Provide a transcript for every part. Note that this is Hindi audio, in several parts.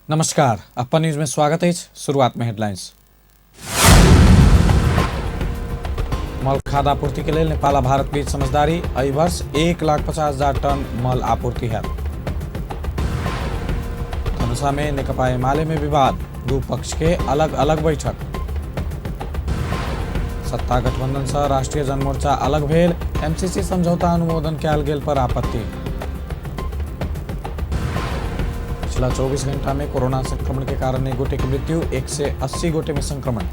नमस्कार, अपन न्यूज में स्वागत है। शुरुआत में हेडलाइंस। मल खाद आपूर्ति के लिए नेपाल आ भारत बीच समझदारी। एहि वर्ष 1,50,000 टन मल आपूर्ति है। धनुषा में नेकपा एमाले में विवाद, दू पक्ष के अलग अलग बैठक। सत्ता गठबंधन से राष्ट्रीय जनमोर्चा अलग भेल, एमसीसी समझौता अनुमोदन कयल गेल पर आपत्ति। पिछला 24 घंटा में कोरोना संक्रमण के कारण 1 गोटे की मृत्यु, 180 गोटे में संक्रमण।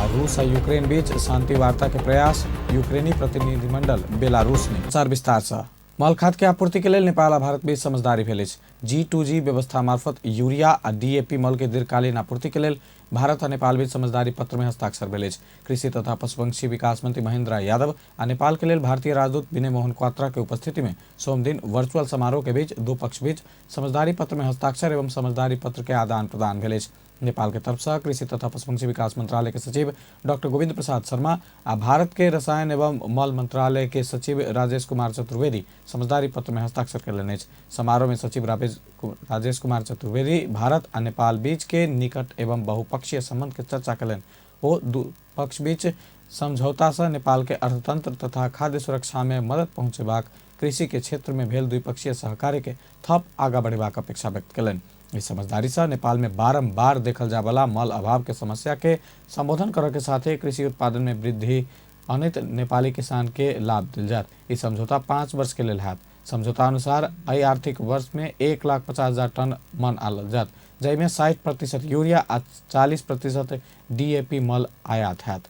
रूस और यूक्रेन बीच शांति वार्ता के प्रयास, यूक्रेनी प्रतिनिधिमंडल बेलारूस में। विचार विस्तार से मल खाद के आपूर्ति के लिए नेपाल आ भारत बीच समझदारी भेल अछि। G2G व्यवस्था मार्फत यूरिया आ DAP मल के दीर्घकालीन आपूर्ति के लिए भारत आ नेपाल बीच समझदारी पत्र में हस्ताक्षर भेल अछि। कृषि तथा पशुपक्षी विकास मंत्री महेंद्र यादव आ नेपाल के लिए भारतीय राजदूत विनय मोहन क्वात्रा के उपस्थिति में सोम दिन वर्चुअल समारोह के बीच दो पक्ष बीच समझदारी पत्र में हस्ताक्षर एवं समझदारी पत्र के आदान प्रदान भेल अछि। नेपाल के तरफ से कृषि तथा पशुपक्षी विकास मंत्रालय के सचिव डॉक्टर गोविंद प्रसाद शर्मा आ भारत के रसायन एवं मल मंत्रालय के सचिव राजेश कुमार चतुर्वेदी समझदारी पत्र में हस्ताक्षर कयलनि अछि। समारोह में सचिव राजेश कुमार चतुर्वेदी भारत आ नेपाल बीच के निकट एवं बहुपक्षीय संबंध के चर्चा कयलनि। ओ दू पक्ष बीच समझौता से नेपाल के अर्थतंत्र तथा खाद्य सुरक्षा में मदद पहुंचेबाक, कृषि के क्षेत्र में भेल द्विपक्षीय सहकार्य के थप आगा बढ़ेबाक अपेक्षा व्यक्त कयलनि। इस समझदारी से नेपाल में बारंबार देखल जा वाला मल अभाव के समस्या के संबोधन करे के साथ कृषि उत्पादन में वृद्धि अनित नेपाली किसान के लाभ दिल जात। इस समझौता 5 वर्ष के लिए है। समझौता अनुसार एहि आर्थिक वर्ष में 1,50,000 टन मन आल जात, जैमें 60% यूरिया आ 40% DAP मल आयात है।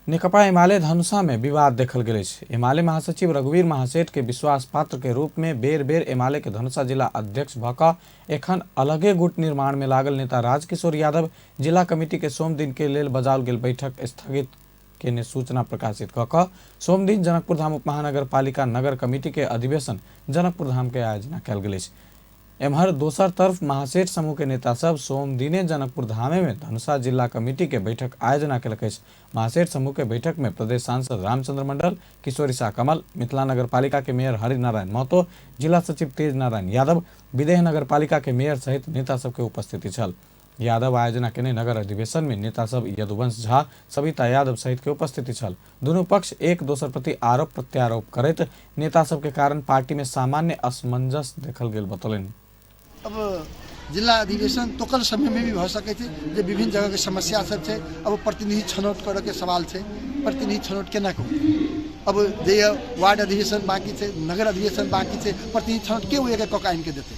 नेकपा एमाले धनुषा में विवाद देखल गेल अछि। एमाले महासचिव रघुवीर महासेठ के विश्वास पात्र के रूप में बेर बेर एमाले के धनुषा जिला अध्यक्ष भ क एखन अलगे गुट निर्माण में लागल नेता राजकिशोर यादव जिला कमिटी के सोम दिन के लेल बजाओल गेल बैठक स्थगित केने सूचना प्रकाशित क क सोम दिन जनकपुर धाम उपमहानगर पालिका नगर कमिटी के अधिवेशन जनकपुर धाम के आयोजना कयल गेल अछि। एम्हर दोसर तरफ महासेठ समूह के नेता सब सोम दिने जनकपुर धामे में धनुषा जिला कमिटी के बैठक आयोजना कयलक अछि। महासेठ समूह के बैठक में प्रदेश सांसद रामचंद्र मंडल, किशोरी शाह कमल, मिथिला नगर पालिका के मेयर हरिनारायण महतो, जिला सचिव तेज नारायण यादव, विदेह नगर पालिका के मेयर सहित नेता सबके उपस्थिति छल। यादव आयोजना केने नगर अधिवेशन में नेता सब यदुवंश झा, सविता यादव सहित के उपस्थिति छल। दोनों पक्ष एक दोसर प्रति आरोप प्रत्यारोप करैत नेता सब के कारण पार्टी में सामान्य असमंजस देखल गेल बतौलनि। अब जिला अधिवेशन तोकल समय में भी भ सके थे, जे विभिन्न जगह के समस्या सब है। अब प्रतिनिधि छनौट करे के सवाल है, प्रतिनिधि छनौट केना करू। अब जे वार्ड अधिवेशन बाकी है, नगर अधिवेशन बाकी है, प्रतिनिधि छनौट के एक कऽ आनि के देते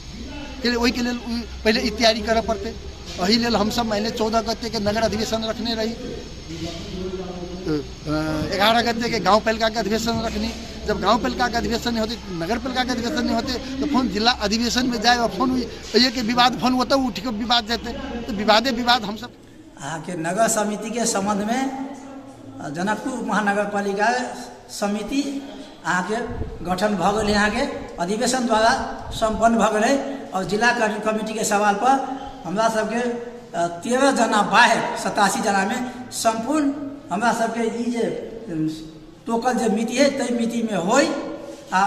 के लिए, ओहि के लेल पहले ई तैयारी करे पड़ते। एहि लेल हम सब महीने 14 गते के नगर अधिवेशन रखने रही, 11 गते के गाँव पालिका के अधिवेशन रखनी। जब गांव पालिका के अधिवेशन नहीं होते, नगर पालिका के अधिवेशन नहीं होते, तो फोन जिला अधिवेशन में जाए और फोन ये के विवाद फोन होता उठ के विवाद जाते, तो विवादे विवाद हम सब अहाँ के नगर समिति के संबंध में जनकपुर महानगर पालिका समिति अहाँ के गठन भ गए, यहाँ के अधिवेशन द्वारा संपन्न भ गए। और जिला कमिटी के सवाल पर हमरा सबके 13 जना बाहर 87 जना में संपूर्ण हमरा सबके ई जे टोकल जो मिति है तई मिति में होई आ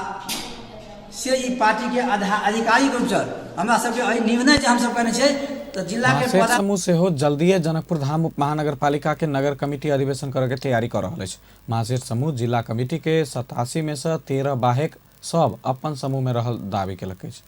से ई पार्टी के आधिकारिक रूप से हमरा सबके एहि निर्णय जे हम सब करने छे तो जिला के समूह से हो जल्दी जनकपुर धाम उप महानगर पालिका के नगर कमिटी अधिवेशन करे के तैयारी कर रहल अछि। महासेठ समूह जिला कमिटी के 87 में से 13 बाहेक सब अपन समूह में रहल दावी केलक अछि।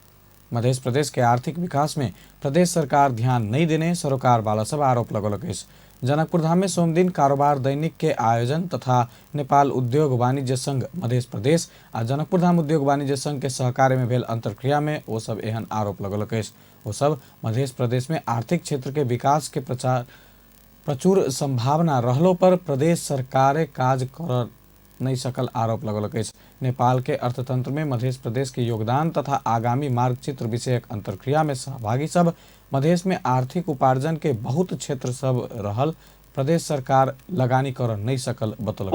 मध्य प्रदेश के आर्थिक विकास में प्रदेश सरकार ध्यान नहीं देने सरोकार वाला सब आरोप लगौलक अछि। जनकपुर धाम में सोम दिन कारोबार दैनिक के आयोजन तथा नेपाल उद्योग वाणिज्य संघ मध्य प्रदेश आ जनकपुर धाम उद्योग वाणिज्य संघ के सहकार्य में भेल अंतरक्रिया में वो सब एहन आरोप लगौलक अछि। वो सब मध्य प्रदेश में आर्थिक क्षेत्र के विकास के प्रचुर संभावना रहलो पर प्रदेश सरकार काज कर नहीं सकल आरोप लगौलक अछि। नेपाल के अर्थतंत्र में मध्य प्रदेश के योगदान तथा आगामी मार्गचित्र विषयक अंतरक्रिया में सहभागी सब मध्य में आर्थिक उपार्जन के बहुत क्षेत्र सब रहल, प्रदेश सरकार लगानी कर नहीं सकल बतौलक।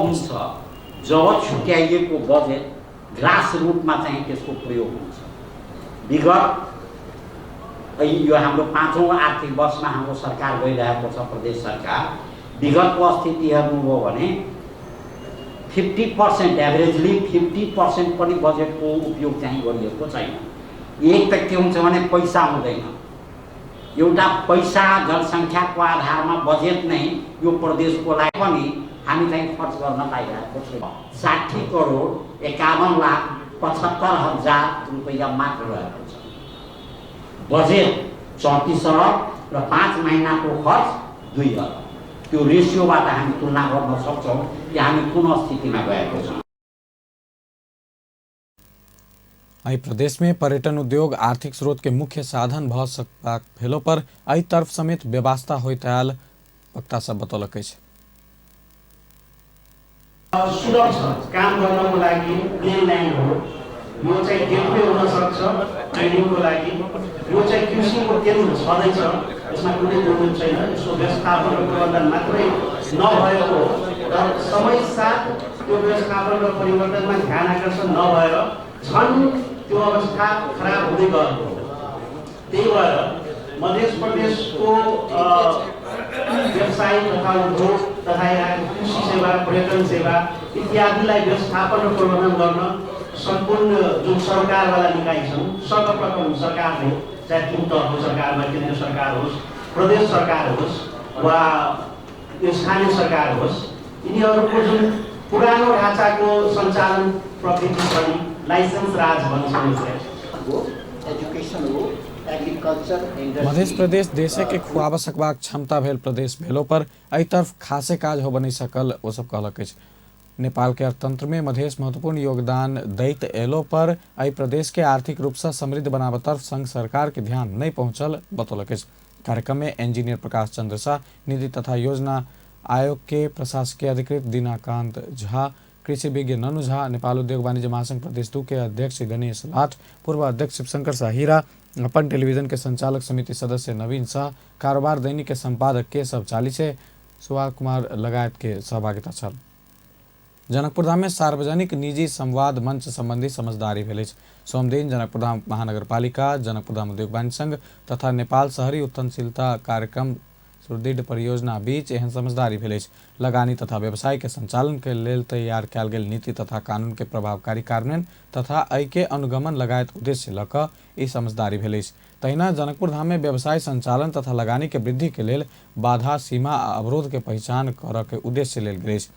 जब छुट्याइएको बजेट ग्रास रूटमा चाहिँ त्यसको प्रयोग हुन्छ। विगत यो हाम्रो 5औं आर्थिक वर्षमा हाम्रो सरकार गइरहेको छ, प्रदेश सरकार। विगतको स्थिति हेर्नुभयो भने 50% एभरेजली 50% पनि बजेटको उपयोग चाहिँ गरिएको छैन। एक त के हुन्छ भने पैसा हुँदैन, एउटा पैसा जनसङ्ख्याको आधारमा बजेट नै यो प्रदेशको लागि पनि हामी चाहिँ खर्च गर्न पाइरहेको छौँ। 60 करोड 51,75,000 रुपैयाँ मात्र रहेको छ। बजेट 34 अरब र 5 महिनाको खर्च 2 अरब। त्यो रेसियोबाट हामी तुलना गर्न सक्छौँ कि हामी कुन स्थितिमा गएको छौँ। आई प्रदेश में पर्यटन उद्योग आर्थिक स्रोत के मुख्य साधन भ सकबाक भेलो पर आई तरफ समेत व्यवस्था होइताल वक्ता सब बतौलक अछि। सुलभ छ काम गर्नको लागि, प्लेन ल्यान्ड हो, यो चाहिँ गेटवे हुन सक्छ ट्रेनिङको लागि, यो चाहिँ कृषिको केन्द्र छँदैछ, यसमा कुनै दुर्गुण छैन। यसको व्यवस्थापन र प्रबन्धन मात्रै नभएको हो र समय साथ त्यो व्यवस्थापन र परिवर्तनमा ध्यान आकर्षण नभएर झन् त्यो अवस्था खराब हुँदै गएको हो। त्यही भएर मध्य प्रदेशको व्यवसाय तथा उद्योग तथा यहाँको कृषि सेवा, पर्यटन सेवा इत्यादिलाई व्यवस्थापन र प्रबन्धन गर्न सम्पूर्ण जुन सरकारवाला निकाय छन्, सर्वप्रथम सरकारले, चाहे जुन तहको सरकारमा केन्द्र सरकार होस्, प्रदेश सरकार होस् वा यो स्थानीय सरकार होस्, यिनीहरूको जुन पुरानो ढाँचाको सञ्चालन प्रकृति छ नि, लाइसेन्स राज भन्छौँ एजुकेसन हो, एग्रीकल्चर, मध्य प्रदेश देश के खुआब सकबाक क्षमता भेल प्रदेश भेलो पर आई तरफ खासे काज हो बनी सकल वो सब कहलक अछि। नेपाल के अर्थतंत्र में मधेश महत्वपूर्ण योगदान दैत एलो पर आई प्रदेश के आर्थिक रूप से समृद्ध बनावे तरफ संघ सरकार के ध्यान नहीं पहुंचल बतौलक अछि। कार्यक्रम में इंजीनियर प्रकाश चंद्र शाह, निधि तथा योजना आयोग के प्रशासकीय अधिकृत दीनाकांत झा, कृषि विज्ञ ननु झा, नेपाल उद्योग वाणिज्य महासंघ प्रदेश 2 के अध्यक्ष गणेश लाठ, पूर्व अध्यक्ष शिवशंकर साहिरा, अपन टेलीविजन के संचालक समिति सदस्य नवीन शाह, कारोबार दैनिक के संपादक केशव चालीसे, सुभाष कुमार लगायत के सहभागिता छल। जनकपुरधाम में सार्वजनिक निजी संवाद मंच संबंधी समझदारी भेल अछि। सोमदिन जनकपुरधाम महानगरपालिका, जनकपुरधाम उद्योग वाणिज्य संघ तथा नेपाल शहरी उत्थनशीलता कार्यक्रम सुदृढ़ परियोजना बीच एहन समझदारी भेल अछि। लगानी तथा व्यवसाय के संचालन के लेल तैयार कयल गेल नीति तथा कानून के प्रभावकारी कार्यान्वयन तथा एहि के अनुगमन लगायत उद्देश्य लऽ कऽ ई समझदारी भेल अछि। तहिना जनकपुरधाम में व्यवसाय संचालन तथा लगानी के वृद्धि के लेल बाधा, सीमा आ अवरोध के पहचान करऽ के उद्देश्य लेल गेल अछि।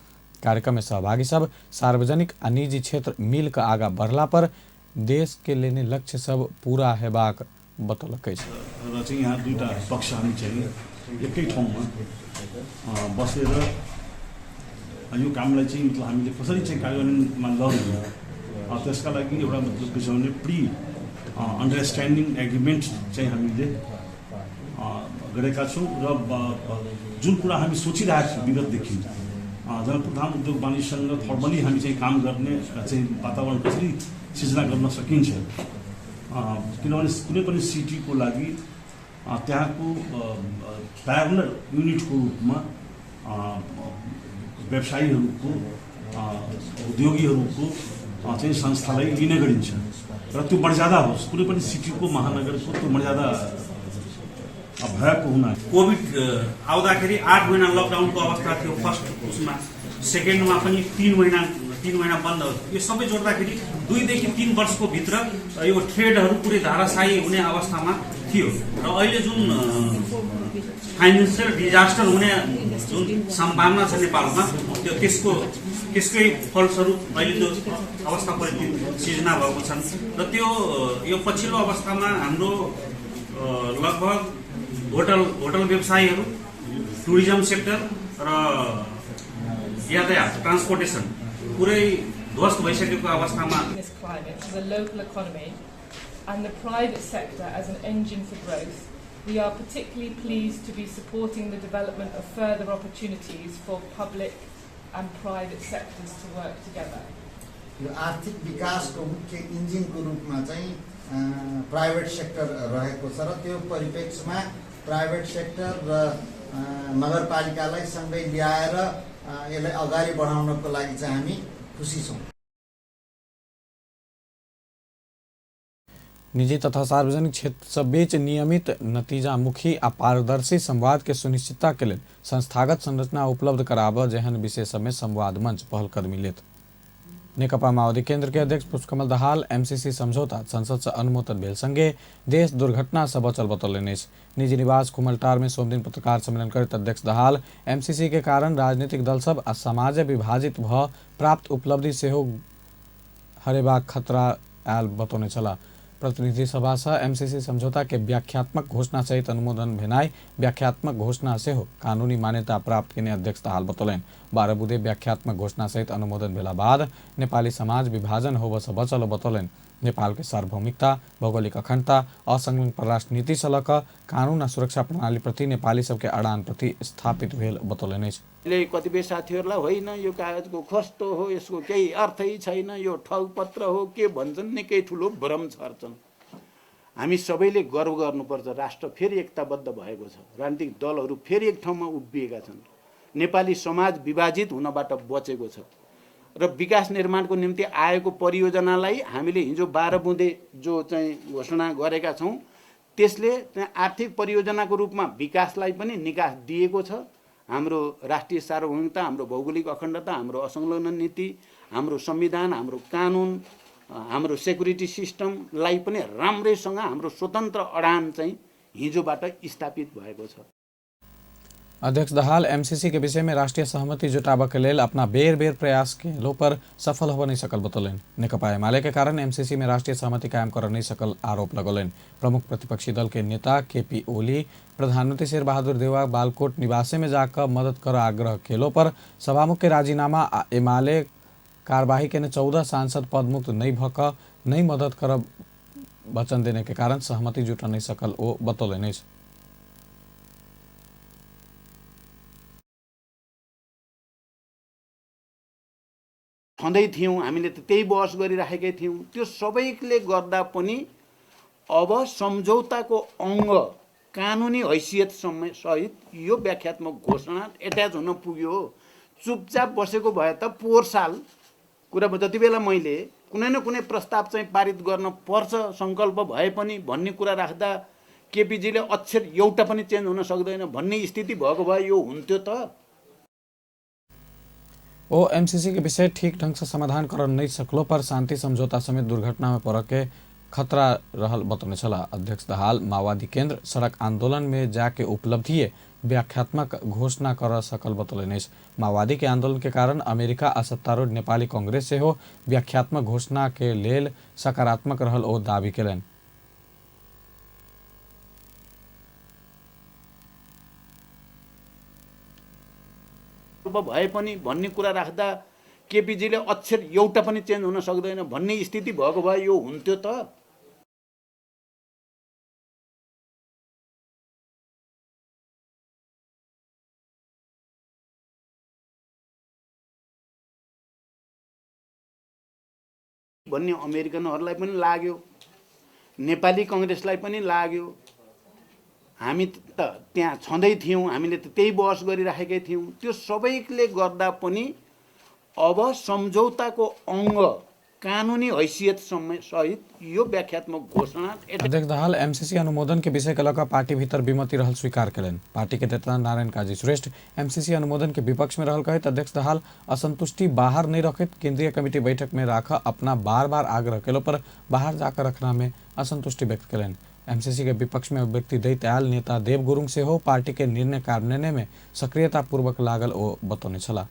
कार्यक्रम में सहभागी सब सार्वजनिक आ निजी क्षेत्र मिल कऽ आगा बढ़ला पर देश के लेने लक्ष्य सब पूरा हेबाक बतौलक अछि। र चाहिँ यहाँ दुईटा पक्ष हामी चाहिँ एकै ठाउँमा बसेर यो कामलाई चाहिँ मतलब हामीले कसरी चाहिँ कार्यान्वयनमा लग्ने त्यसका लागि एउटा मतलब के छ भने प्री अन्डरस्ट्यान्डिङ एग्रिमेन्ट चाहिँ हामीले गरेका छौँ र जुन कुरा हामी सोचिरहेका छौँ विगतदेखि जनकपुरधाम उद्योग वाणिज्यसँग फर्मली हामी चाहिँ काम गर्ने चाहिँ वातावरण कसरी सिर्जना गर्न सकिन्छ, किनभने कुनै पनि सिटीको लागि त्यहाँको डायगोनल युनिटको रूपमा व्यवसायीहरूको, उद्योगीहरूको चाहिँ संस्थालाई लिने गरिन्छ र त्यो मर्यादा होस्, कुनै पनि सिटीको, महानगरको त्यो मर्यादा भएको हुना। कोभिड आउँदाखेरि 8 महिना लकडाउनको अवस्था थियो फर्स्ट उसमा, सेकेन्डमा पनि 3 महिना बन्द हो। यो सबै जोड्दाखेरि 2 देखि 3 वर्षको भित्र यो ट्रेडहरू पुरै धाराशायी हुने अवस्थामा थियो र अहिले जुन फाइनेन्सियल डिजास्टर हुने जुन सम्भावना छ नेपालमा त्यसकै फलस्वरूप अहिले त्यो अवस्था परिस्थिति सिर्जना भएको छन् र त्यो यो पछिल्लो अवस्थामा हाम्रो लगभग होटल व्यवसायीहरू, टुरिज्म सेक्टर र यातायात ट्रान्सपोर्टेसन पुरै ध्वस्त भइसकेको अवस्थामा and the private sector as an engine for growth, we are particularly pleased to be supporting the development of further opportunities for public and private sectors to work together. यो आर्थिक विकासको मुख्य इन्जिनको रूपमा चाहिँ प्राइभेट सेक्टर रहेको छ र त्यो परिप्रेक्ष्यमा प्राइभेट सेक्टर र नगरपालिकालाई सँगै ल्याएर यसलाई अगाडि बढाउनको लागि चाहिँ हामी खुसी छौँ। निजी तथा सार्वजनिक क्षेत्र सब बीच नियमित, नतीजामुखी आ पारदर्शी संवाद के सुनिश्चितता के लेल संस्थागत संरचना उपलब्ध कराबऽ जेहन विषय सब में संवाद मंच पहल कदमी लेत। नेकपा माओवादी केन्द्र के अध्यक्ष पुष्पकमल दाहाल एमसीसी समझौता संसद से अनुमोदन भेल संगे देश दुर्घटना से बचल बतौलनि। निजी निवास कुमलटार में सोमदिन पत्रकार सम्मेलन करते अध्यक्ष दाहाल एमसीसी के कारण राजनीतिक दल सब आ समाज विभाजित भ प्राप्त उपलब्धि सेहो हरेबाक खतरा आयल बतौने छला। प्रतिनिधि सभा से एमसीसी समझौता के व्याख्यात्मक घोषणा सहित अनुमोदन भेनाई व्याख्यात्मक घोषणा से हो कानूनी मान्यता प्राप्त करने अध्यक्ष दाहाल बतौलन। 12 बुधे व्याख्यात्मक घोषणा सहित अनुमोदन भेला बाद नेपाली समाज विभाजन होब से बचल बतौलन। नेपाल के सार्वभौमिकता, भौगोलिक अखण्डता, असंलग्न परराष्ट्र नीति से लक कानून आ सुरक्षा प्रणाली प्रति नेपाली सबके अडान प्रति स्थापित भेल बतौलन। कतिपय साथीहरूलाई होइन यो कागजको खस्तो हो, यसको केही अर्थै छैन, यो ठगपत्र हो के भन्छन्, निकै ठुलो भ्रम छर्छन्। हामी सबैले गर्व गर्नुपर्छ, राष्ट्र फेरि एकताबद्ध भएको छ, राजनीतिक दलहरू फेरि एक ठाउँमा उभिएका छन्, नेपाली समाज विभाजित हुनबाट बचेको छ र विकास निर्माणको निम्ति आएको परियोजनालाई हामीले हिजो 12 बुँदे जो चाहिँ घोषणा गरेका छौँ त्यसले आर्थिक परियोजनाको रूपमा विकासलाई पनि निकास दिएको छ। हाम्रो राष्ट्रिय सार्वभौमिकता, हाम्रो भौगोलिक अखण्डता, हाम्रो असंलग्न नीति, हाम्रो संविधान, हाम्रो कानुन, हाम्रो सेक्युरिटी सिस्टमलाई पनि राम्रैसँग हाम्रो स्वतन्त्र अडान चाहिँ हिजोबाट स्थापित भएको छ। अध्यक्ष दाहाल एमसीसी के विषय में राष्ट्रीय सहमति जुटाब के लेल अपना बेर बेर प्रयास के लो पर सफल हो नहीं सकल बतौलन। नेकपा एमाले के कारण एमसीसी में राष्ट्रीय सहमति कायम कर नहीं सकल आरोप लगौलन। प्रमुख प्रतिपक्षी दल के नेता केपी ओली प्रधानमंत्री शेर बहादुर देउवा बालकोट निवासे में जाकर मदद कर आग्रह केलो पर सभामुख के राजीनामा एमाले कार्यवाही के 14 सांसद पद मुक्त नहीं भक नहीं मदद कर वचन देने के कारण सहमति जुट नहीं सकल ओ बतौलन। छँदै थियौँ, हामीले त त्यही बहस गरिराखेकै थियौँ। त्यो सबैले गर्दा पनि अब सम्झौताको अङ्ग कानुनी हैसियत सहित यो व्याख्यात्मक घोषणा एट्याच हुन पुग्यो। चुपचाप बसेको भए त पोहोर साल कुरा जति बेला मैले कुनै न कुनै प्रस्ताव चाहिँ पारित गर्न पर्छ सङ्कल्प भए पनि भन्ने कुरा राख्दा केपीजीले अक्षर एउटा पनि चेन्ज हुन सक्दैन भन्ने स्थिति भएको भए यो हुन्थ्यो त। ओ एमसीसी के विषय ठीक ढंग से समाधान कर नहीं सकलो पर शांति समझौता समेत दुर्घटना में पड़ के खतरा रहल बतौने छला। अध्यक्ष दाहाल माओवादी केंद्र सड़क आंदोलन में जाके उपलब्धि व्याख्यात्मक घोषणा कर सकल बतौले। माओवादी के आंदोलन के कारण अमेरिका आ सत्तारूढ़ नेपाली कांग्रेस से हो व्याख्यात्मक घोषणा के लेल सकारात्मक रहल ओ दावी केलन। भए पनि भन्ने कुरा राख्दा केपीजीले अक्षर एउटा पनि चेन्ज हुन सक्दैन भन्ने स्थिति भएको भए यो हुन्थ्यो त। भन्ने अमेरिकनहरूलाई पनि लाग्यो, नेपाली कांग्रेसलाई पनि लाग्यो। हामी त त्यहाँ छँदै थियौँ, हामीले त त्यही बहस गरिराखेकै थियौँ। त्यो सबैले गर्दा पनि अब सम्झौताको अङ्ग कानुनी हैसियत सहित यो व्याख्यात्मक घोषणा। अध्यक्ष दाहाल एमसीसी अनुमोदन के विषय के लगा पार्टी भीतर विमति रहल स्वीकार करें। पार्टी के नेता नारायण काजी श्रेष्ठ एमसीसी अनुमोदन के विपक्ष में रहल कहित अध्यक्ष दाहाल असंतुष्टि बाहर नहीं रखित केंद्रीय कमेटी बैठक में राख अपना बार बार आग्रह केलो पर बाहर जाकर रखना में असंतुष्टि व्यक्त करें। एमसीसी के विपक्ष में अभिव्यक्ति दैत आयल नेता देव गुरुङ से हो पार्टी के निर्णय कार्यान्वयन में सक्रियता पूर्वक लागल ओ बतौने छला।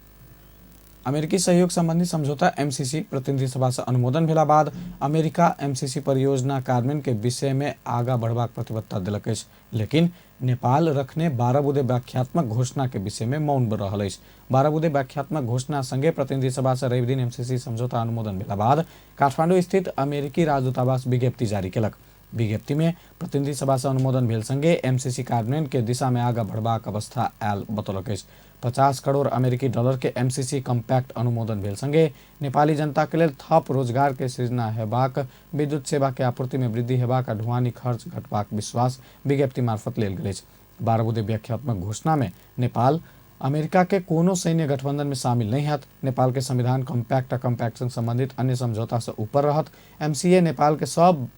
अमेरिकी सहयोग संबंधी समझौता एमसीसी प्रतिनिधि सभा से अनुमोदन भेला बाद अमेरिका एमसीसी परियोजना कार्यान्वयन के विषय में आगा बढ़बाक प्रतिबद्धता दिलक अछि, लेकिन नेपाल रखने 12 बुधे व्याख्यात्मक घोषणा के विषय में मौन रहल अछि। 12 बुधे व्याख्यात्मक घोषणा संगे प्रतिनिधि सभा से रवि दिन एमसीसी समझौता अनुमोदन भेला बाद काठमाडौँ स्थित अमेरिकी राजदूतावास विज्ञप्ति जारी केलक। विज्ञप्ति में प्रतिनिधि सभा से अनुमोदन भेल संगे एमसीसी कार्यान्वयन के दिशा में आगा बढ़बाक अवस्था आयल बतौलक अछि। 50 करोड़ अमेरिकी डॉलर के एमसीसी कम्पैक्ट अनुमोदन भेल संगे नेपाली जनता के लिए थप रोजगार के सृजना हेबाक, विद्युत सेवा के आपूर्ति में वृद्धि हेबाक आ ढुवानी खर्च घटबाक विश्वास विज्ञप्ति मार्फत लेल गेल अछि। 12 बुधे व्याख्यात्मक घोषणा में नेपाल अमेरिका के कोनो सैन्य गठबंधन में शामिल नहीं हत, नेपाल के संविधान कम्पैक्ट आ कम्पैक्ट संबंधित अन्य समझौता से ऊपर रहत, एमसीए नेपाल के सब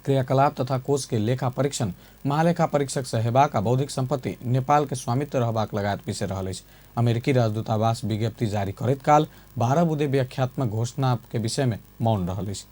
क्रियाकलाप तथा कोष के लेखा परीक्षण, महालेखा परीक्षक से हेबाक आ बौद्धिक संपत्ति नेपाल के स्वामित्व रहबाक लगायत विषय रहल अछि। अमेरिकी राजदूतावास विज्ञप्ति जारी करैत काल 12 बुँदे व्याख्यात्मक घोषणा के विषय में मौन रहल अछि।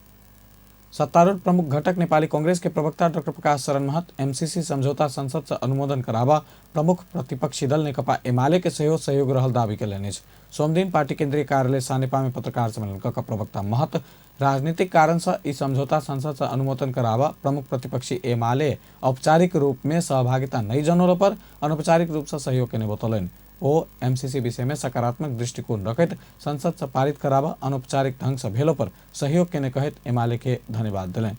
सत्तारूढ़ प्रमुख घटक नेपाली कांग्रेस के प्रवक्ता डॉक्टर प्रकाश शरण महत एमसीसी समझौता संसद से अनुमोदन कराबा प्रमुख प्रतिपक्षी दल नेकपा एमाले के सहयोग रहल दावी कयलनि अछि। सोमदिन पार्टी केंद्रीय कार्यालय सानेपा में पत्रकार सम्मेलन कऽ प्रवक्ता महत राजनीतिक कारण से ई समझौता संसद से अनुमोदन कराबा प्रमुख प्रतिपक्षी एमाले औपचारिक रूप में सहभागिता नहीं जनौला पर अनौपचारिक रूप से सहयोग केने बतौलनि। ओ एमसीसी विषय में सकारात्मक दृष्टिकोण रखैत संसद से पारित कराबा अनौपचारिक ढंग से भेलो पर सहयोग केने कहैत एमाले के धन्यवाद दिलनि।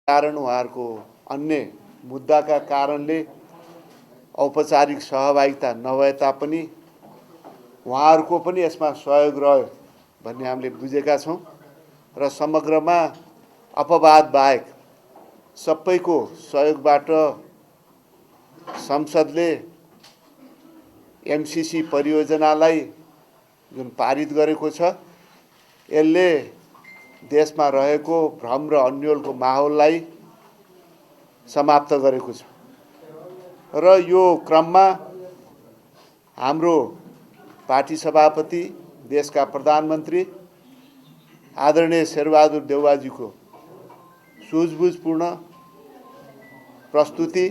कारण उहाँहरूको अन्य मुद्दाका कारणले औपचारिक सहभागिता नभए तापनि उहाँहरूको पनि यसमा सहयोग रह्यो भन्ने हामीले बुझेका छौँ र समग्रमा अपवाद बाहेक सबैको सहयोगबाट संसदले एमसीसी परियोजनालाई जुन पारित गरेको छ यसले देशमा रहेको भ्रम र अन्योलको माहौललाई समाप्त गरेको छ र यो क्रममा हाम्रो पार्टी सभापति देशका प्रधानमन्त्री आदरणीय शेरबहादुर देउवाजीको सूझबुझपूर्ण प्रस्तुति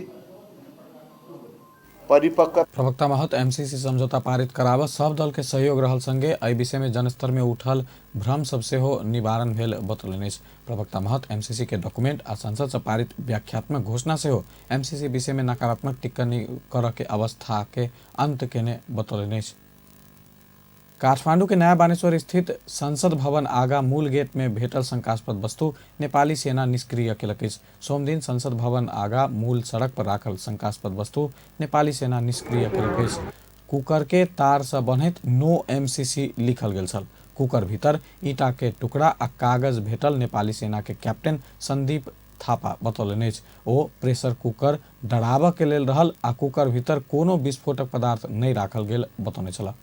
परिपक्व। प्रवक्ता महत एमसीसी समझौता पारित कराबा सब दल के सहयोग रहल संगे एहि विषय में जनस्तर में उठल भ्रम सब से हो निवारण भेल बतौलनि। प्रवक्ता महत एमसीसी के डॉक्यूमेंट आ संसद से पारित व्याख्यात्मक घोषणा से हो एमसीसी विषय में नकारात्मक टिप्पणी कर के अवस्था के अंत केने बतौलनि। काठमाडौँ के नया बानेश्वर स्थित संसद भवन आगा मूल गेट में भेटल शंकास्पद वस्तु नेपाली सेना निष्क्रिय केलक। सोमदिन संसद भवन आगा मूल सड़क पर राखल शंकास्पद वस्तु नेपाली सेना निष्क्रिय केलक। कुकर के तार से बनैत नो एमसीसी लिखल गेल छल। कुकर भीतर ईटा के टुकड़ा आ कागज भेटल नेपाली सेना के कैप्टन संदीप थापा बतौलनि। ओ प्रेशर कुकर डराबऽ के लेल रहल आ कुकर भीतर कोनो विस्फोटक पदार्थ नहीं राखल गेल बतौने छला।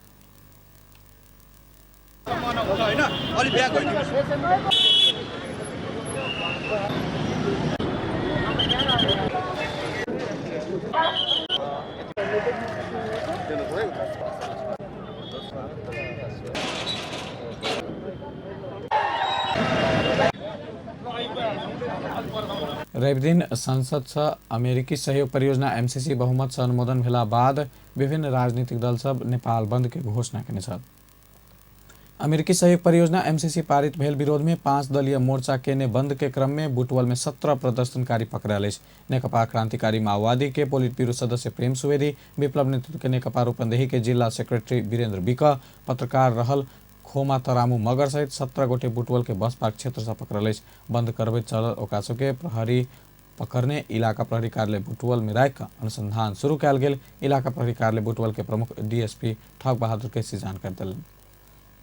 रवि दिन संसद से अमेरिकी सहयोग परियोजना एमसीसी बहुमत से अनुमोदन भेला बाद विभिन्न राजनीतिक दल सब नेपाल बंद के घोषणा केने छल। अमेरिकी सहयोग परियोजना एमसीसी पारित भेल विरोध में 5 दलीय मोर्चा केने बंद के क्रम में बुटवल में 17 प्रदर्शनकारी पकड़ायल। नेकपा क्रांतिकारी माओवादी के पोलिट ब्यूरो सदस्य प्रेम सुवेदी, विप्लव नेतृत्व के नेकपा रूपन्देही के जिला सेक्रेटरी वीरेन्द्र विक, पत्रकार रहल खोमा तरामू मगर सहित 17 गोटे बुटवल के बस पार्क क्षेत्र से पकड़ल। बंद करबैत चलल ओकासो के प्रहरी पकड़ने इलाका प्रहरी कार्यालय बुटवल में राखि अनुसंधान शुरू कयल गेल। इलाका प्रहरी कार्यालय बुटवल के प्रमुख डीएसपी ठग बहादुर केसी जानकारी दिलन।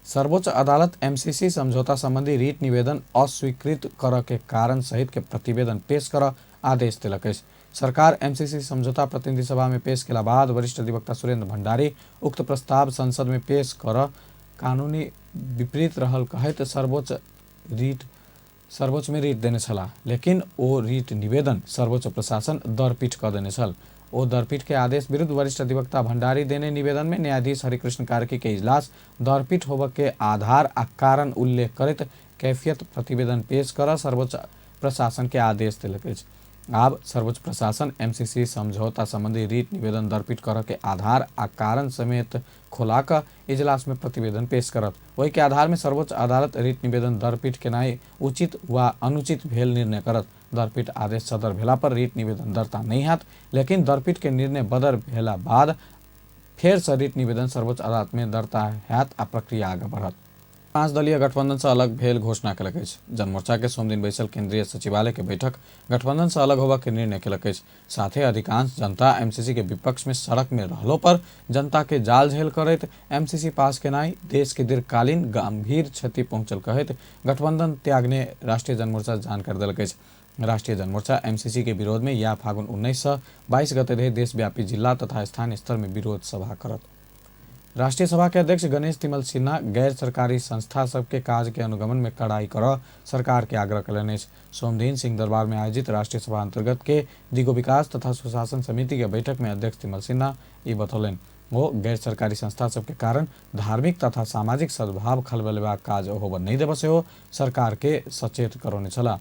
सर्वोच्च अदालत एमसीसी समझौता संबंधी रीट निवेदन अस्वीकृत कर के कारण सहित के प्रतिवेदन पेश कर आदेश दिलक। सरकार एमसीसी समझौता प्रतिनिधि सभा में पेश केला बाद वरिष्ठ अधिवक्ता सुरेन्द्र भण्डारी उक्त प्रस्ताव संसद में पेश कर कानूनी विपरीत रहल कहैत सर्वोच्च में रीट देने छला, लेकिन ओ रीट निवेदन सर्वोच्च प्रशासन दरपीठ कर देने छल। ओ दरपीठ के आदेश विरुद्ध वरिष्ठ अधिवक्ता भण्डारी देने निवेदन में न्यायाधीश हरिकृष्ण कार्की के इजलास दरपीठ होबे के आधार आ कारण उल्लेख करैत कैफियत प्रतिवेदन पेश कर सर्वोच्च प्रशासन के आदेश दिलक। आब सर्वोच्च प्रशासन एमसीसी समझौता संबंधी रीट निवेदन दरपीठ कर के आधार आ कारण समेत खोला कर इजलास में प्रतिवेदन पेश करत। वही के आधार में सर्वोच्च अदालत रीट निवेदन दरपीठ के नाई उचित व अनुचित भेल निर्णय करत। दरपीठ आदेश सदर भेला पर रीट निवेदन दर्ता नहीं हाथ, लेकिन दरपीठ के निर्णय बदर भेला बाद फिर से रीट निवेदन सर्वोच्च अदालत में दर्ता हाथ आ प्रक्रिया आगे बढ़त। 5 दलीय गठबंधन से अलग भेल घोषणा कलक। जनमोर्चा के सोमदिन बैसल केंद्रीय सचिवालय के बैठक गठबंधन से अलग होबा के निर्णय कलक। साथ ही अधिकांश जनता एमसीसी के विपक्ष में सड़क में रहलो पर जनता के जाल झेल करैत एमसीसी पास के नाई देश के दीर्घकालीन गंभीर क्षति पहुंचल कहैत गठबंधन त्यागने राष्ट्रीय जनमोर्चा जानकारी दिलक। राष्ट्रीय जनमोर्चा एमसीसी के विरोध में या फागुन 19 से 22 गते रहे देशव्यापी जिला तथा स्थानीय स्तर में विरोध सभा करत। राष्ट्रीय सभा के अध्यक्ष गणेश तिमल सिन्हा गैर सरकारी संस्था सबके काज के अनुगमन में कड़ाई कर सरकार के आग्रह कलने। सोमदीन सिंह दरबार में आयोजित राष्ट्रीय सभा अंतर्गत के दिगो विकास तथा सुशासन समिति के बैठक में अध्यक्ष तिमल सिन्हा ये बतौलन। वो गैर सरकारी संस्था सबके कारण धार्मिक तथा सामाजिक सद्भाव खलबलवा काज होब नहीं देव से हो सरकार के सचेत करने छला।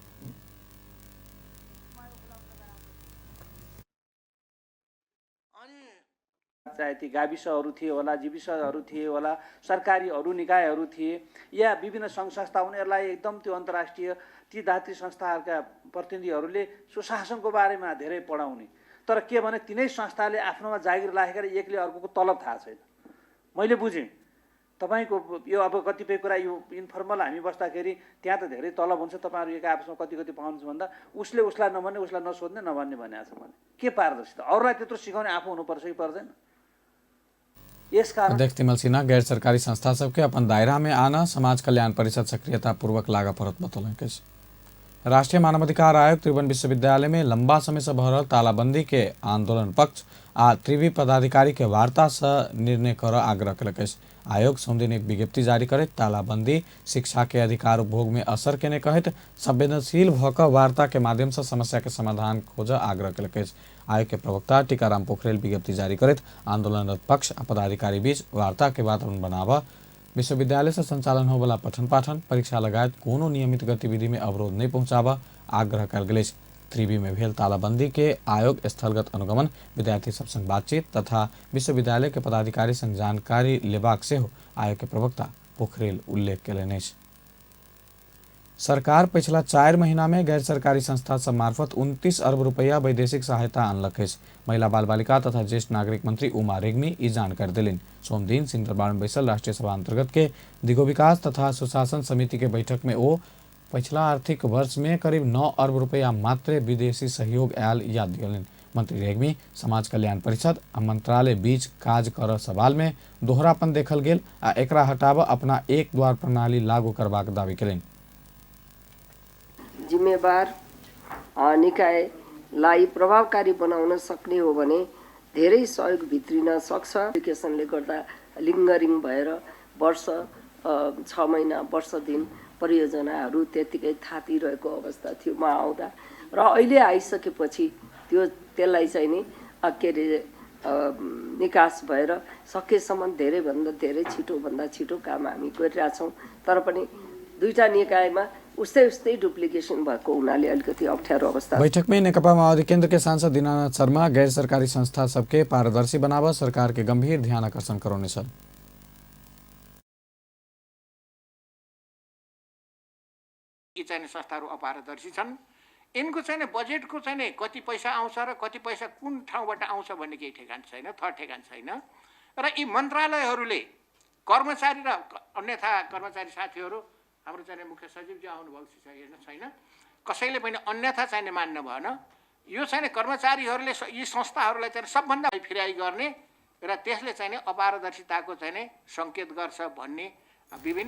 चाहे ती गाविसहरू थिए होला, जीविसहरू थिए होला, सरकारी अरू निकायहरू थिए या विभिन्न सङ्घ संस्था, उनीहरूलाई एकदम त्यो अन्तर्राष्ट्रिय ती दात्री संस्थाहरूका प्रतिनिधिहरूले सुशासनको बारेमा धेरै पढाउने। तर के भने तिनै संस्थाले आफ्नोमा जागिर राखेर एकले अर्कोको तलब थाहा छैन। मैले बुझेँ तपाईँको यो अब कतिपय कुरा यो इन्फर्मल हामी बस्दाखेरि त्यहाँ त धेरै तलब हुन्छ, तपाईँहरू एक आपसमा कति कति पाउनुहुन्छ भन्दा उसले उसलाई नभन्ने, उसलाई नसोध्ने, नभन्ने भनेको छ। भने के पारदर्शिता? अरूलाई त्यत्रो सिकाउने आफू हुनुपर्छ कि पर्दैन? अध्यक्ष तिमल सिन्हा गैर सरकारी संस्था सबके अपन दायरा में आना समाज कल्याण परिषद सक्रियता पूर्वक लागा परत बतौलन। राष्ट्रीय मानवाधिकार आयोग त्रिभुवन विश्वविद्यालय में लंबा समय से भरल तालाबंदी के आंदोलन पक्ष आ त्रिवी पदाधिकारी के वार्ता से निर्णय कर आग्रह कलक। आयोग सोमदिन एक विज्ञप्ति जारी करे तालाबंदी शिक्षा के अधिकार उपभोग में असर केने कहत संवेदनशील भक वार्ता के माध्यम से समस्या के समाधान खोज आग्रह कलक। आयोग के प्रवक्ता टीकाराम पोखरेल विज्ञप्ति जारी करत आंदोलनरत पक्ष आ पदाधिकारी बीच वार्ता के वातावरण बनावा, विश्वविद्यालय से संचालन हो वाला पठन पाठन परीक्षा लगायत कोनो नियमित गतिविधि में अवरोध नहीं पहुंचावा आग्रह कर गले। त्रिवी में भेल तालाबंदी के आयोग स्थलगत अनुगमन, विद्यार्थी सब संग बातचीत तथा विश्वविद्यालय के पदाधिकारी संग जानकारी लेबाक से हो आयोग के प्रवक्ता पोखरेल उल्लेख कयलनि। सरकार पिछला 4 महीना में गैर सरकारी संस्था सब मार्फत 29 अरब रुपया वैदेशिक सहायता आनलक। महिला बाल बालिका तथा ज्येष्ठ नागरिक मंत्री उमा रेग्मी ई जानकारी दिलिन। सोमदीन सिंह दरबार में बैसल राष्ट्रीय सभा अंतर्गत के दिगो विकास तथा सुशासन समिति के बैठक में वो पिछला आर्थिक वर्ष में करीब 9 अरब रुपया मात्र विदेशी सहयोग आयल याद दिलिन। मंत्री रेग्मी समाज कल्याण परिषद आ मंत्रालय बीच काज कर सवाल में दोहरापन देखल गेल आ एकरा हटाव अपना एक द्वार प्रणाली लागू करबाक दावी कयलनि। जिम्मेवार निकायलाई प्रभावकारी बनाउन सक्ने हो भने धेरै सहयोग भित्रिन सक्छ। एप्लिकेसनले गर्दा लिङ्गरिङ भएर वर्ष 6 महिना वर्ष दिन परियोजनाहरू त्यतिकै थातिरहेको अवस्था थियो म आउँदा, र अहिले आइसकेपछि त्यसलाई चाहिँ नि के अरे निकास भएर सकेसम्म धेरैभन्दा धेरै छिटोभन्दा छिटो काम हामी गरिरहेछौँ। तर पनि दुईटा निकायमा उस्तै डुप्लिकेशन भएको हुनाले अलिकति अप्ठ्यारो अवस्था। बैठक में नेकपा माओवादी केंद्र के सांसद दीनानाथ शर्मा गैर सरकारी संस्था सबके पारदर्शी बनावा सरकार के गंभीर ध्यान आकर्षण करौने छन्। यी चाहिँ संस्थाहरू अपारदर्शी छन्। यिनको चाहिँ बजेटको चाहिँ कति पैसा आउँछ र कति पैसा कुन ठाउँबाट आउँछ भन्ने केही ठेगान छैन, थर ठेगान छैन। र यी मन्त्रालयहरूले कर्मचारी र अन्यथा कर्मचारी साथीहरू हाम्रो चाहिँ मुख्य सचिवजी आउनुभएको छैन, कसैले पनि अन्यथा चाहिँ मान्नु भएन। यो चाहिँ कर्मचारीहरूले यी संस्थाहरूलाई चाहिँ सबभन्दा फिराइ गर्ने र त्यसले चाहिँ अपारदर्शिताको चाहिँ सङ्केत गर्छ भन्ने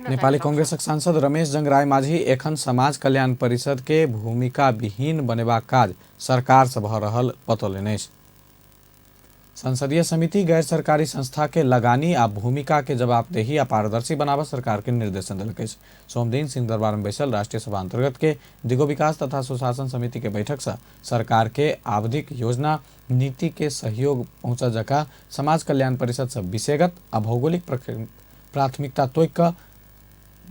नेपाली कांग्रेसक सांसद रमेश जंगराय माझी एखन समाज कल्याण परिषद के भूमिका विहीन बनेबा काज सरकार से भ रहल बतौलनि। संसदीय समिति गैर सरकारी संस्था के लगानी आ भूमिका के जवाबदेही आ पारदर्शी बनावा सरकार के निर्देशन दिलक। सोमदीन सिंह दरबार में बैसल राष्ट्रीय सभा अंतर्गत के दिगो विकास तथा सुशासन समिति के बैठक से सरकार के आवधिक योजना नीति के सहयोग पहुंचा जका समाज कल्याण परिषद से विषयगत आ भौगोलिक प्राथमिकता तोक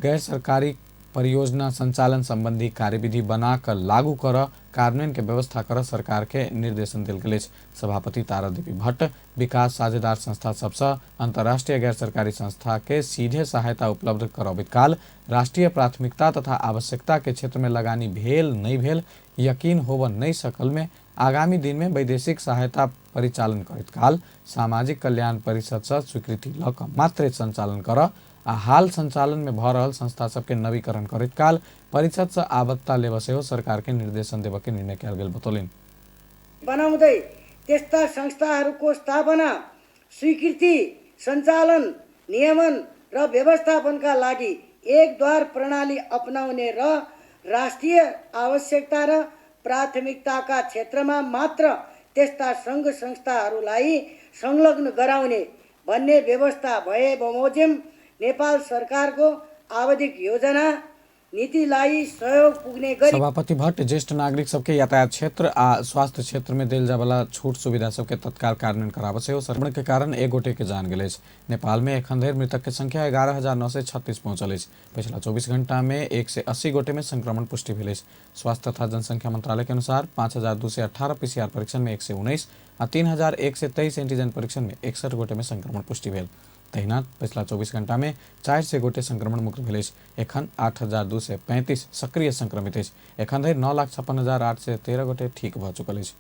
गैर सरकारी परियोजना संचालन संबंधी कार्यविधि बनाकर लागू कर कार्यान्वयन के व्यवस्था कर सरकार के निर्देशन दिल गए। सभापति तारा देवी भट्ट विकास साझेदार संस्था सबसे अंतर्राष्ट्रीय गैर सरकारी संस्था के सीधे सहायता उपलब्ध करावित काल राष्ट्रीय प्राथमिकता तथा आवश्यकता के क्षेत्र में लगानी भेल नहीं भेल यकीन होव नहीं सकल में आगामी दिन में वैदेशिक सहायता परिचालन करित काल सामाजिक कल्याण परिषद से स्वीकृति लक मात्र संचालन कर आ हाल संचालन में भ रहल संस्था सबके नवीकरण करित काल परिषद से आवत्ता लेबसे हो सरकार के निर्देशन देव के निर्णय कयल गेल बतौलिन। बनाउँदै त्यस्ता संस्थाहरूको स्थापना, स्वीकृति, सञ्चालन, नियमन र व्यवस्थापनका लागि एक द्वार प्रणाली अपनाउने र राष्ट्रिय आवश्यकता र प्राथमिकताका क्षेत्रमा मात्र त्यस्ता सङ्घ संस्थाहरूलाई संलग्न गराउने भन्ने व्यवस्था भए बमोजिम नेपाल सरकारको आवधिक योजना नीतिलाई सहयोग पुग्ने गरी सभापति भट्ट ज्येष्ठ नागरिक सबके यातायात क्षेत्र आ स्वास्थ्य क्षेत्र में देल जावला छूट सुविधा सबके तत्काल कार्यान्वयन कराबे से संक्रमण के कारण एक गोटे के जान गेल अछि। नेपाल में एखन धरि मृतक के संख्या 11,936 पहुंचल अछि। पिछला 24 घंटा में 180 गोटे में संक्रमण पुष्टि भेल अछि। स्वास्थ्य तथा जनसंख्या मंत्रालय के अनुसार 5,218 PCR परीक्षण में 119 आ 3,123 एंटीजन परीक्षण में 61 गोटे में संक्रमण पुष्टि भेल। तहिना पिछला 24 घंटा में 400 गोटे संक्रमण मुक्त भेल अछि। एखन 8,235 सक्रिय संक्रमित अछि। एखन धरि 9,56,813 गोटे ठीक भऽ चुकल अछि।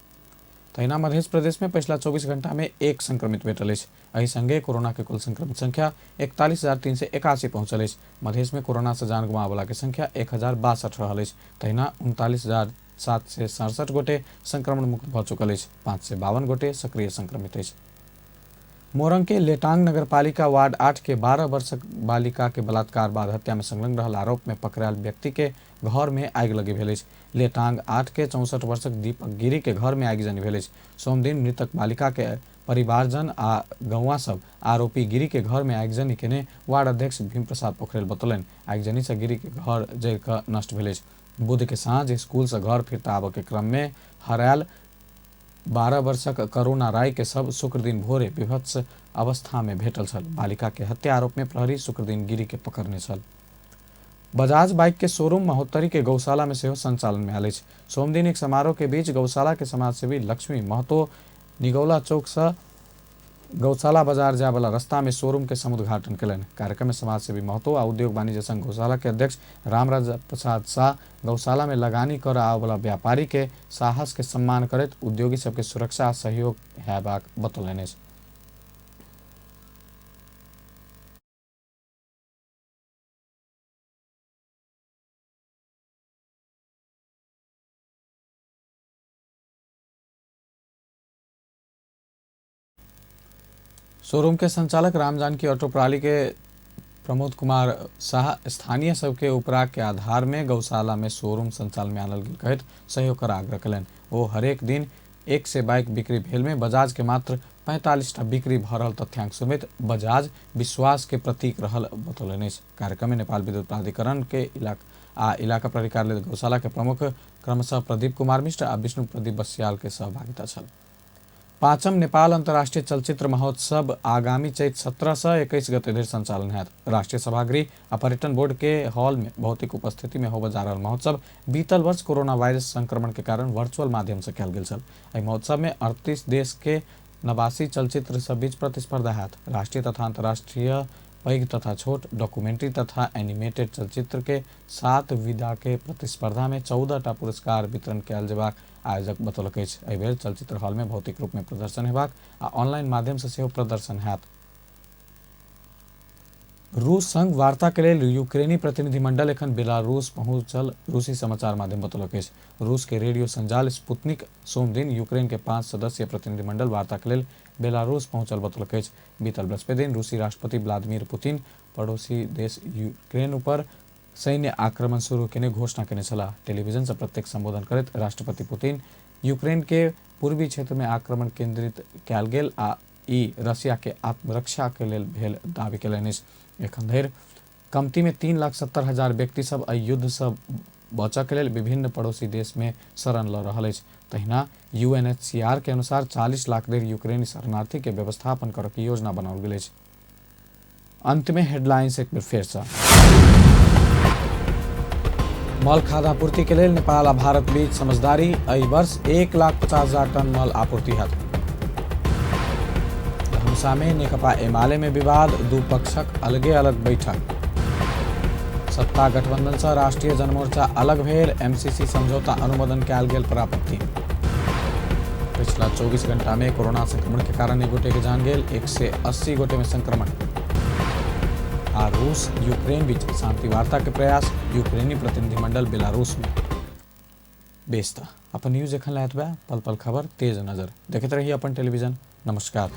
तहिना मध्य प्रदेश में पिछला 24 घंटा में 1 संक्रमित भेटल अछि। एहि संगे कोरोना के कुल संक्रमित संख्या 41,381 पहुंचल अछि। मध्य में कोरोना से जान गुमावला के संख्या 1,062 रहल अछि। तहिना 39,767 गोटे संक्रमण मुक्त भऽ चुकल अछि। 552 गोटे सक्रिय संक्रमित अछि। मोरंग के लेटांग नगरपालिका वार्ड 8 के 12 वर्षक बालिका के बलात्कार बाद हत्या में संलग्न रहल आरोप में पकड़ायल व्यक्ति के घर में आगि लगी भेल अछि। लेटांग 8 के 64 वर्षक दीपक गिरी के घर में आगिजनी भेल अछि। सोम दिन मृतक बालिका के परिवारजन आ गौवा सब आरोपी गिरी के घर में आगिजनी केने वार्ड अध्यक्ष भीम प्रसाद पोखरेल बतौलनि। आगिजनी से गिरी के घर जरि कऽ नष्ट भेल अछि। बुध के साँझ स्कूल से घर फिरता आबऽ के क्रम में हरायल 12 वर्षक करुणा राय के सब शुक्र दिन भोरे विभत्स अवस्था में भेटल छल। बालिका के हत्या आरोप में प्रहरी शुक्र दिन गिरी के पकड़ने छल। बजाज बाइक के शोरूम महोत्तरी के गौशाला में सेहो संचालन में आयल अछि। सोम दिन एक समारोह के बीच गौशाला के समाजसेवी लक्ष्मी महतो निगौला चौक से गौशाला बाजार जाय वाला रास्ता में शोरूम के समुद्घाटन कलन। कार्यक्रम में समाजसेवी महतो आ उद्योग वाणिज्य संघ गौशाला के अध्यक्ष रामराज प्रसाद शाह गौशाला में लगानी कर आवे वाला व्यापारी के साहस के सम्मान करैत उद्योगी सबके सुरक्षा आ सहयोग हेबाक बतौलनि अछि। शोरूम के संचालक रामजानकी ऑटो प्रणाली के प्रमोद कुमार शाह स्थानीय सबके उपराग के आधार में गौशाला में शोरूम संचालन में आनल गेल कहैत सहयोग कर आग्रह कयलनि। ओ हरेक दिन 1 से बाइक बिक्री भेल में बजाज के मात्र 45टा बिक्री भऽ रहल तथ्यांक समेत बजाज विश्वास के प्रतीक रहल बतौलनि अछि। कार्यक्रम में नेपाल विद्युत प्राधिकरण के इलाका प्राधिकार गौशाला के प्रमुख क्रमशः प्रदीप कुमार मिश्र आ विष्णु प्रदीप बस्याल के सहभागिता छल। 5म नेपाल अंतर्राष्ट्रीय चलचित्र महोत्सव आगामी चैत 17 से 21 गते धरि संचालन हैत। राष्ट्रीय सभागृह आ पर्यटन बोर्ड के हॉल में भौतिक उपस्थिति में होबय जा रहल महोत्सव बीतल वर्ष कोरोना वायरस संक्रमण के कारण वर्चुअल माध्यम से कयल गेल छल। एहि महोत्सव में 38 देश के 89 चलचित्र सब बीच प्रतिस्पर्धा हैत। राष्ट्रीय तथा अंतर्राष्ट्रीय पैघ तथा छोट डॉक्यूमेंट्री तथा एनिमेटेड चलचित्र के 7 विधा के प्रतिस्पर्धा में 14टा पुरस्कार वितरण कयल जेबाक आयोजक बतौलक अछि। एहि बेर चलचित्र हॉल में भौतिक रूप में प्रदर्शन हेबाक आ ऑनलाइन माध्यम से सेहो प्रदर्शन हैत। रूस संग वार्ता के लेल यूक्रेनी प्रतिनिधिमंडल एखन बेलारूस पहुंचल रूसी समाचार माध्यम बतौलक अछि। रूस के रेडियो संजाल स्पुतनिक सोम दिन यूक्रेन के 5 सदस्यीय प्रतिनिधिमंडल वार्ता के लेल बेलारूस पहुंचल बतौलक अछि। बीतल बृहस्पति दिन रूसी राष्ट्रपति व्लादिमीर पुतिन पड़ोसी देश यूक्रेन पर सैन्य आक्रमण शुरू केने घोषणा केने छलाह। टेलीविजन से प्रत्यक्ष संबोधन करैत राष्ट्रपति पुतिन यूक्रेन के पूर्वी क्षेत्र में आक्रमण केंद्रित कयल गेल आ ई रशिया के आत्मरक्षा के लेल भेल दावी केलनि अछि। एखन धरि कमती में 3,70,000 व्यक्ति सब एहि युद्ध से बचऽ के लेल विभिन्न पड़ोसी देश में शरण लऽ रहल अछि। तहिना UNHCR के अनुसार 40 लाख धरि यूक्रेनी शरणार्थी के व्यवस्थापन करऽ के योजना बनाओल गेल अछि। अंत में हेडलाइंस एक बेर फेर से। मल खाद्य आपूर्ति के लेल नेपाल आ भारत बीच समझदारी। एहि वर्ष 1,50,000 टन मल आपूर्ति हैत। धनुषा में नेकपा एमाले में विवाद, दू पक्षक अलगे अलग बैठक। सत्ता गठबंधन से राष्ट्रीय जनमोर्चा अलग भेल, MCC समझौता अनुमोदन कयल गेल पर आपत्ति। पिछला 24 घंटा में कोरोना संक्रमण के कारण एक गोटे के जान गेल, 180 गोटे में संक्रमण। आ रूस यूक्रेन बीच शांति वार्ता के प्रयास, यूक्रेनी प्रतिनिधिमंडल बेलारूस में। बेस्ता अपन न्यूज एखन लायत बा, पल पल खबर तेज नजर देखते रहिए अपन टेलीविजन। नमस्कार।